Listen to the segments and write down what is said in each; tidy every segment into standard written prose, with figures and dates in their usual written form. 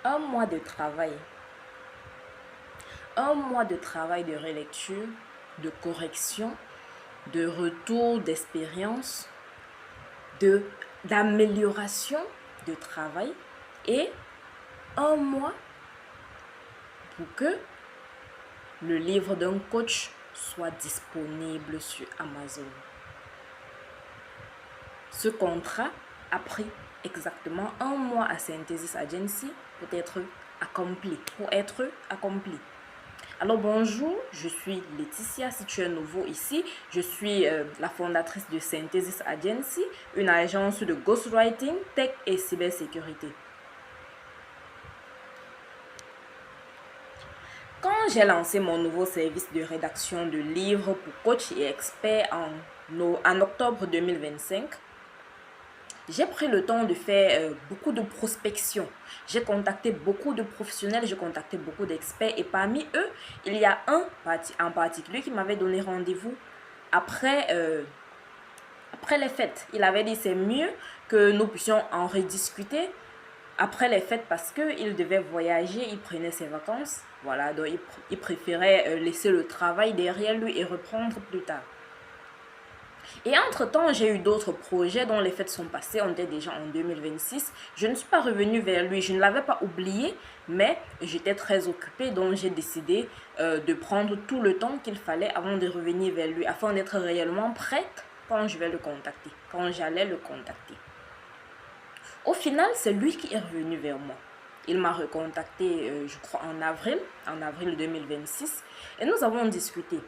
Un mois de travail. Un mois de travail de relecture, de correction, de retour d'expérience, d'amélioration de travail et un mois pour que le livre d'un coach soit disponible sur Amazon. Ce contrat a pris exactement un mois à Synthesis Agency pour être accompli. Alors bonjour, je suis Laetitia. Si tu es nouveau ici, je suis la fondatrice de Synthesis Agency, une agence de ghostwriting, tech et cybersécurité. Quand j'ai lancé mon nouveau service de rédaction de livres pour coachs et experts en octobre 2025, j'ai pris le temps de faire beaucoup de prospection. J'ai contacté beaucoup de professionnels, j'ai contacté beaucoup d'experts et parmi eux, il y a un en particulier qui m'avait donné rendez-vous après les fêtes. Il avait dit c'est mieux que nous puissions en rediscuter après les fêtes parce qu'il devait voyager, il prenait ses vacances. Voilà, donc il préférait laisser le travail derrière lui et reprendre plus tard. Et entre-temps, j'ai eu d'autres projets dont les fêtes sont passées, on était déjà en 2026. Je ne suis pas revenue vers lui, je ne l'avais pas oublié, mais j'étais très occupée, donc j'ai décidé de prendre tout le temps qu'il fallait avant de revenir vers lui, afin d'être réellement prête quand je vais le contacter, quand j'allais le contacter. Au final, c'est lui qui est revenu vers moi. Il m'a recontacté, je crois, en avril 2026, et nous avons discuté.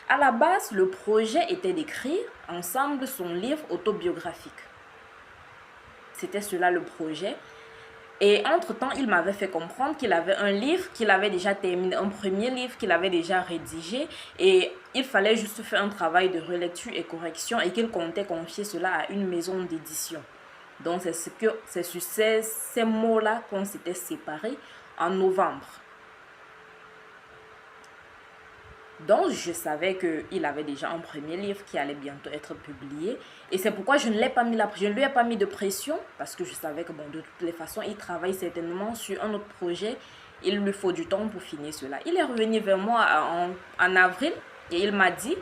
À la base, le projet était d'écrire ensemble son livre autobiographique. C'était cela le projet. Et entre-temps, il m'avait fait comprendre qu'il avait un livre, qu'il avait déjà terminé, un premier livre qu'il avait déjà rédigé. Et il fallait juste faire un travail de relecture et correction et qu'il comptait confier cela à une maison d'édition. Donc, c'est sur ces mots-là qu'on s'était séparés en novembre. Donc, je savais qu'il avait déjà un premier livre qui allait bientôt être publié. Et c'est pourquoi je ne lui ai pas mis de pression. Parce que je savais que, bon, de toutes les façons, il travaille certainement sur un autre projet. Il lui faut du temps pour finir cela. Il est revenu vers moi en avril et il m'a dit,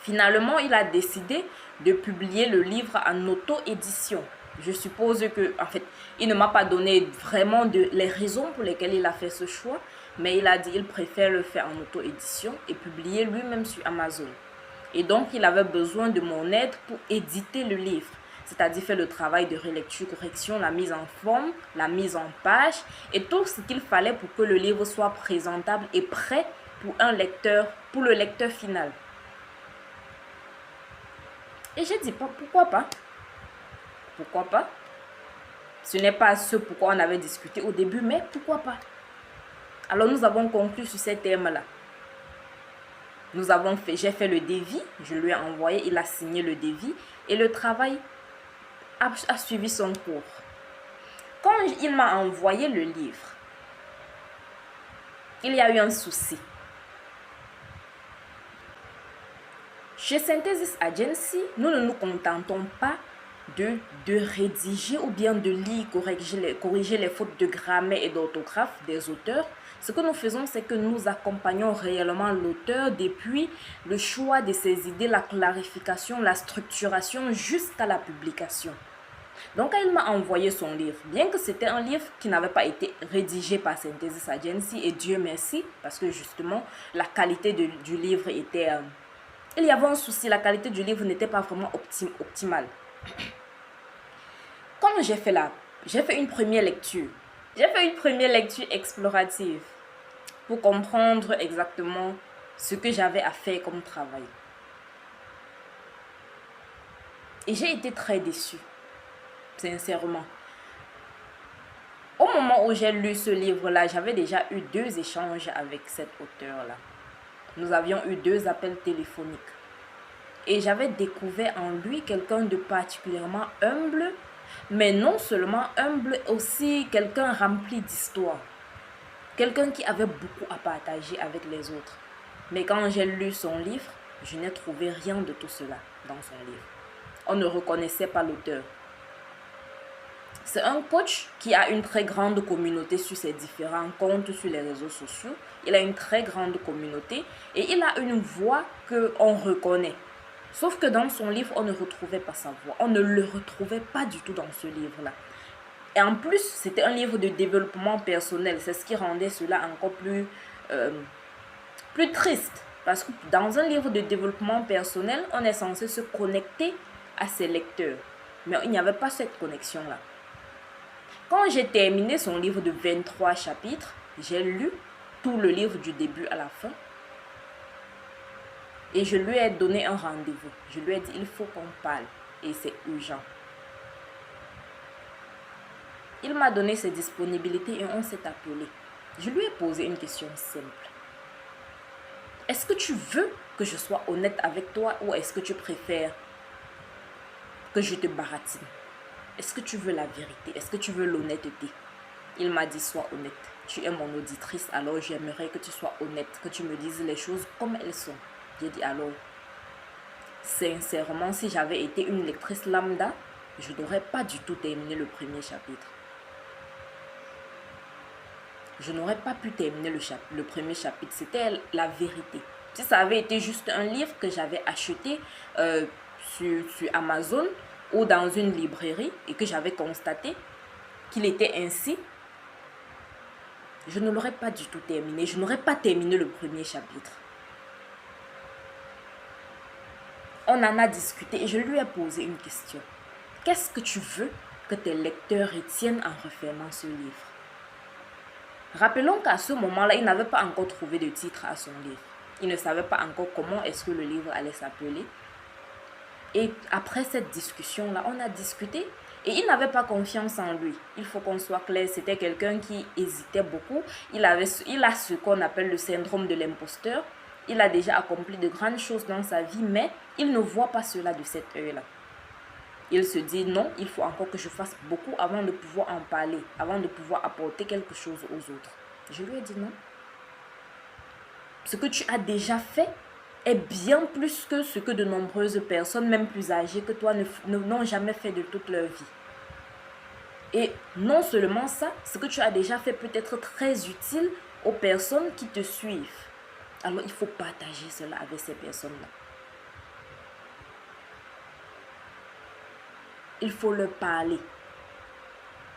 finalement, il a décidé de publier le livre en auto-édition. Je suppose que, en fait, il ne m'a pas donné vraiment les raisons pour lesquelles il a fait ce choix, mais il a dit qu'il préfère le faire en auto-édition et publier lui-même sur Amazon. Et donc, il avait besoin de mon aide pour éditer le livre, c'est-à-dire faire le travail de relecture, correction, la mise en forme, la mise en page et tout ce qu'il fallait pour que le livre soit présentable et prêt pour le lecteur final. Et j'ai dit, pourquoi pas? Pourquoi pas? Ce n'est pas ce pourquoi on avait discuté au début, mais pourquoi pas? Alors nous avons conclu sur ces termes-là. J'ai fait le devis, je lui ai envoyé, il a signé le devis et le travail a suivi son cours. Quand il m'a envoyé le livre, il y a eu un souci. Chez Synthesis Agency, nous ne nous contentons pas de rédiger ou bien de lire, corriger les fautes de grammaire et d'orthographe des auteurs. Ce que nous faisons, c'est que nous accompagnons réellement l'auteur depuis le choix de ses idées, la clarification, la structuration jusqu'à la publication. Donc, quand il m'a envoyé son livre, bien que c'était un livre qui n'avait pas été rédigé par Synthesis Agency, et Dieu merci, parce que justement, la qualité du livre était... il y avait un souci, la qualité du livre n'était pas vraiment optimale. Quand j'ai fait une première lecture. J'ai fait une première lecture explorative pour comprendre exactement ce que j'avais à faire comme travail. Et j'ai été très déçue, sincèrement. Au moment où j'ai lu ce livre-là, j'avais déjà eu 2 échanges avec cet auteur-là. Nous avions eu 2 appels téléphoniques. Et j'avais découvert en lui quelqu'un de particulièrement humble, mais non seulement humble, aussi quelqu'un rempli d'histoire. Quelqu'un qui avait beaucoup à partager avec les autres. Mais quand j'ai lu son livre, je n'ai trouvé rien de tout cela dans son livre. On ne reconnaissait pas l'auteur. C'est un coach qui a une très grande communauté sur ses différents comptes sur les réseaux sociaux. Il a une très grande communauté et il a une voix qu'on reconnaît. Sauf que dans son livre, on ne retrouvait pas sa voix. On ne le retrouvait pas du tout dans ce livre-là. Et en plus, c'était un livre de développement personnel. C'est ce qui rendait cela encore plus triste. Parce que dans un livre de développement personnel, on est censé se connecter à ses lecteurs. Mais il n'y avait pas cette connexion-là. Quand j'ai terminé son livre de 23 chapitres, j'ai lu tout le livre du début à la fin. Et je lui ai donné un rendez-vous. Je lui ai dit, il faut qu'on parle. Et c'est urgent. Il m'a donné ses disponibilités et on s'est appelé. Je lui ai posé une question simple. Est-ce que tu veux que je sois honnête avec toi ou est-ce que tu préfères que je te baratine? Est-ce que tu veux la vérité? Est-ce que tu veux l'honnêteté? Il m'a dit, sois honnête. Tu es mon auditrice, alors j'aimerais que tu sois honnête, que tu me dises les choses comme elles sont. J'ai dit, alors, sincèrement, si j'avais été une lectrice lambda, je n'aurais pas du tout terminé le premier chapitre. Je n'aurais pas pu terminer le premier chapitre. C'était la vérité. Si ça avait été juste un livre que j'avais acheté sur Amazon ou dans une librairie et que j'avais constaté qu'il était ainsi, je ne l'aurais pas du tout terminé. Je n'aurais pas terminé le premier chapitre. On en a discuté et je lui ai posé une question. Qu'est-ce que tu veux que tes lecteurs retiennent en refermant ce livre? Rappelons qu'à ce moment-là, il n'avait pas encore trouvé de titre à son livre. Il ne savait pas encore comment est-ce que le livre allait s'appeler. Et après cette discussion-là, on a discuté et il n'avait pas confiance en lui. Il faut qu'on soit clair, c'était quelqu'un qui hésitait beaucoup. Il a ce qu'on appelle le syndrome de l'imposteur. Il a déjà accompli de grandes choses dans sa vie, mais il ne voit pas cela de cet œil-là. Il se dit non, il faut encore que je fasse beaucoup avant de pouvoir en parler, avant de pouvoir apporter quelque chose aux autres. Je lui ai dit non. Ce que tu as déjà fait est bien plus que ce que de nombreuses personnes, même plus âgées que toi, n'ont jamais fait de toute leur vie. Et non seulement ça, ce que tu as déjà fait peut être très utile aux personnes qui te suivent. Alors il faut partager cela avec ces personnes-là. Il faut leur parler.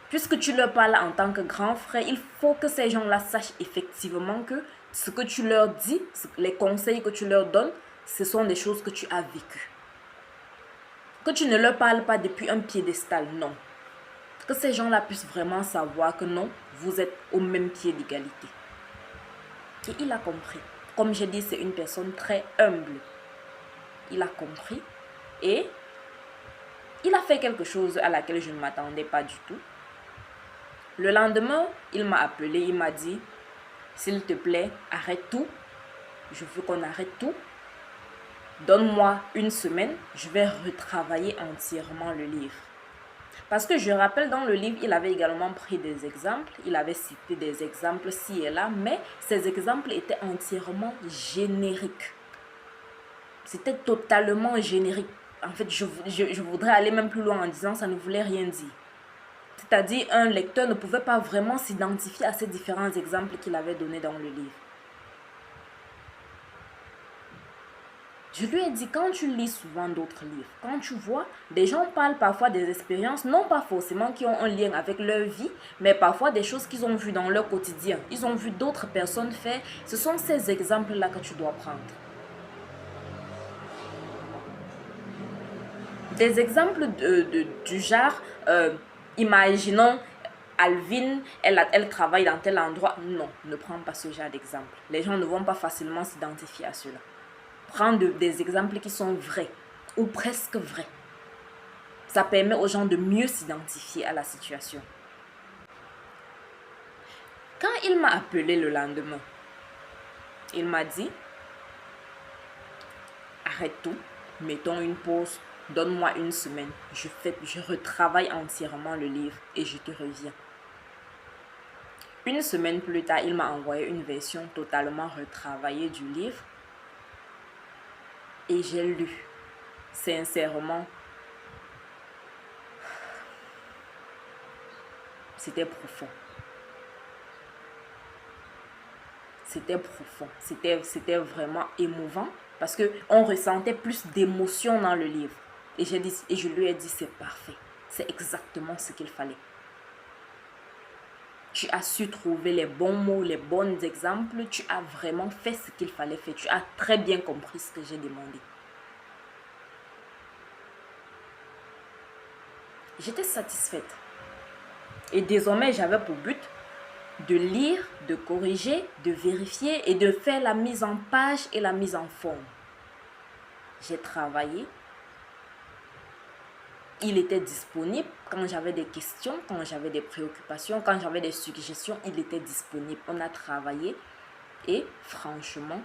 Puisque tu leur parles en tant que grand frère, il faut que ces gens-là sachent effectivement que ce que tu leur dis, les conseils que tu leur donnes, ce sont des choses que tu as vécues. Que tu ne leur parles pas depuis un piédestal, non. Que ces gens-là puissent vraiment savoir que non, vous êtes au même pied d'égalité. Et il a compris. Comme j'ai dit, c'est une personne très humble. Il a compris et il a fait quelque chose à laquelle je ne m'attendais pas du tout. Le lendemain, il m'a appelé, il m'a dit, s'il te plaît, arrête tout. Je veux qu'on arrête tout. Donne-moi une semaine, je vais retravailler entièrement le livre. Parce que je rappelle, dans le livre, il avait également pris des exemples. Il avait cité des exemples ci et là, mais ces exemples étaient entièrement génériques. C'était totalement générique. En fait, je voudrais aller même plus loin en disant ça ne voulait rien dire. C'est-à-dire, un lecteur ne pouvait pas vraiment s'identifier à ces différents exemples qu'il avait donnés dans le livre. Je lui ai dit, quand tu lis souvent d'autres livres, quand tu vois, des gens parlent parfois des expériences, non pas forcément qui ont un lien avec leur vie, mais parfois des choses qu'ils ont vues dans leur quotidien. Ils ont vu d'autres personnes faire. Ce sont ces exemples-là que tu dois prendre. Des exemples du genre, imaginons, Alvin, elle travaille dans tel endroit. Non, ne prends pas ce genre d'exemple. Les gens ne vont pas facilement s'identifier à cela. Prends des exemples qui sont vrais ou presque vrais. Ça permet aux gens de mieux s'identifier à la situation. Quand il m'a appelé le lendemain, il m'a dit, arrête tout, mettons une pause, donne-moi une semaine, je retravaille entièrement le livre et je te reviens. Une semaine plus tard, il m'a envoyé une version totalement retravaillée du livre. Et j'ai lu, sincèrement, c'était profond. C'était profond. C'était vraiment émouvant parce qu'on ressentait plus d'émotion dans le livre. Et je lui ai dit, c'est parfait. C'est exactement ce qu'il fallait. Tu as su trouver les bons mots, les bons exemples. Tu as vraiment fait ce qu'il fallait faire. Tu as très bien compris ce que j'ai demandé. J'étais satisfaite. Et désormais, j'avais pour but de lire, de corriger, de vérifier et de faire la mise en page et la mise en forme. J'ai travaillé. Il était disponible quand j'avais des questions, quand j'avais des préoccupations, quand j'avais des suggestions, il était disponible. On a travaillé et franchement,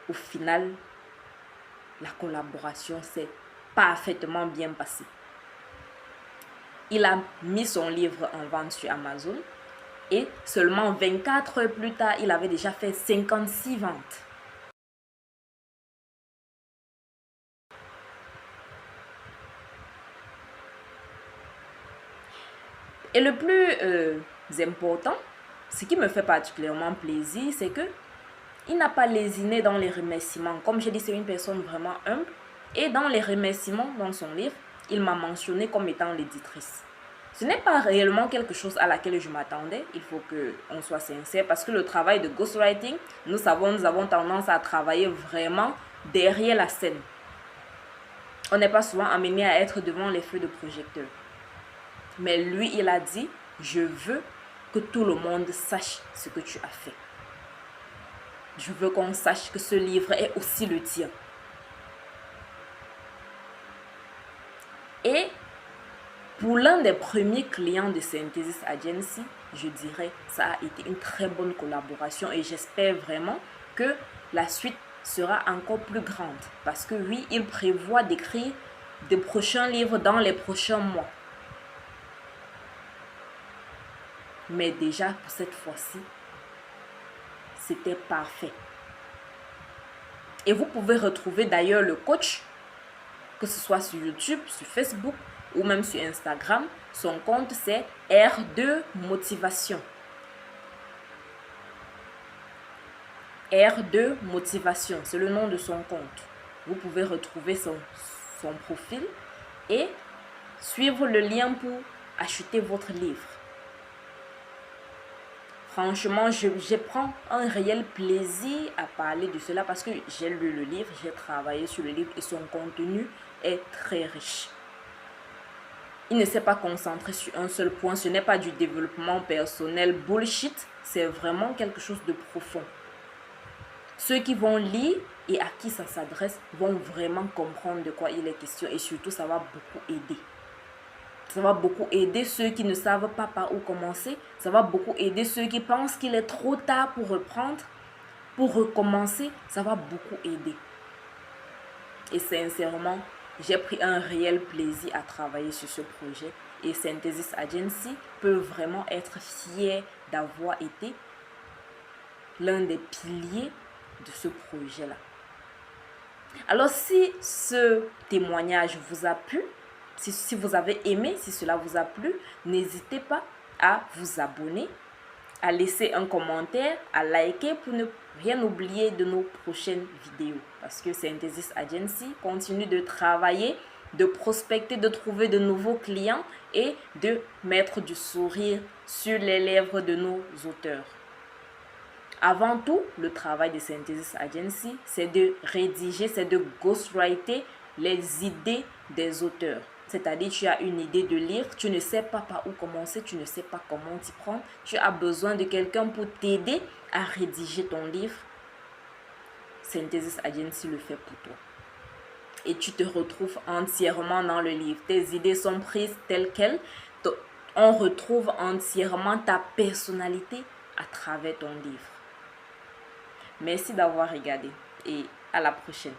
au final, la collaboration s'est parfaitement bien passée. Il a mis son livre en vente sur Amazon et seulement 24 heures plus tard, il avait déjà fait 56 ventes. Et le plus important, ce qui me fait particulièrement plaisir, c'est que il n'a pas lésiné dans les remerciements. Comme je dis, c'est une personne vraiment humble. Et dans les remerciements, dans son livre, il m'a mentionné comme étant l'éditrice. Ce n'est pas réellement quelque chose à laquelle je m'attendais. Il faut qu'on soit sincère parce que le travail de ghostwriting, nous avons tendance à travailler vraiment derrière la scène. On n'est pas souvent amené à être devant les feux de projecteur. Mais lui, il a dit, je veux que tout le monde sache ce que tu as fait. Je veux qu'on sache que ce livre est aussi le tien. Et pour l'un des premiers clients de Synthesis Agency, je dirais ça a été une très bonne collaboration et j'espère vraiment que la suite sera encore plus grande. Parce que oui, il prévoit d'écrire de prochains livres dans les prochains mois. Mais déjà, pour cette fois-ci, c'était parfait. Et vous pouvez retrouver d'ailleurs le coach, que ce soit sur YouTube, sur Facebook ou même sur Instagram. Son compte, c'est R2 Motivation. R2 Motivation, c'est le nom de son compte. Vous pouvez retrouver son profil et suivre le lien pour acheter votre livre. Franchement, je prends un réel plaisir à parler de cela parce que j'ai lu le livre, j'ai travaillé sur le livre et son contenu est très riche. Il ne s'est pas concentré sur un seul point, ce n'est pas du développement personnel bullshit, c'est vraiment quelque chose de profond. Ceux qui vont lire et à qui ça s'adresse vont vraiment comprendre de quoi il est question et surtout ça va beaucoup aider. Ça va beaucoup aider ceux qui ne savent pas par où commencer. Ça va beaucoup aider ceux qui pensent qu'il est trop tard pour reprendre, pour recommencer. Ça va beaucoup aider. Et sincèrement, j'ai pris un réel plaisir à travailler sur ce projet. Et Synthesis Agency peut vraiment être fier d'avoir été l'un des piliers de ce projet-là. Alors, si ce témoignage vous a plu, si vous avez aimé, si cela vous a plu, n'hésitez pas à vous abonner, à laisser un commentaire, à liker pour ne rien oublier de nos prochaines vidéos. Parce que Synthesis Agency continue de travailler, de prospecter, de trouver de nouveaux clients et de mettre du sourire sur les lèvres de nos auteurs. Avant tout, le travail de Synthesis Agency, c'est de rédiger, c'est de ghostwriter les idées des auteurs. C'est-à-dire, tu as une idée de livre, tu ne sais pas par où commencer, tu ne sais pas comment t'y prendre. Tu as besoin de quelqu'un pour t'aider à rédiger ton livre. Synthesis Agency le fait pour toi. Et tu te retrouves entièrement dans le livre. Tes idées sont prises telles quelles. On retrouve entièrement ta personnalité à travers ton livre. Merci d'avoir regardé et à la prochaine.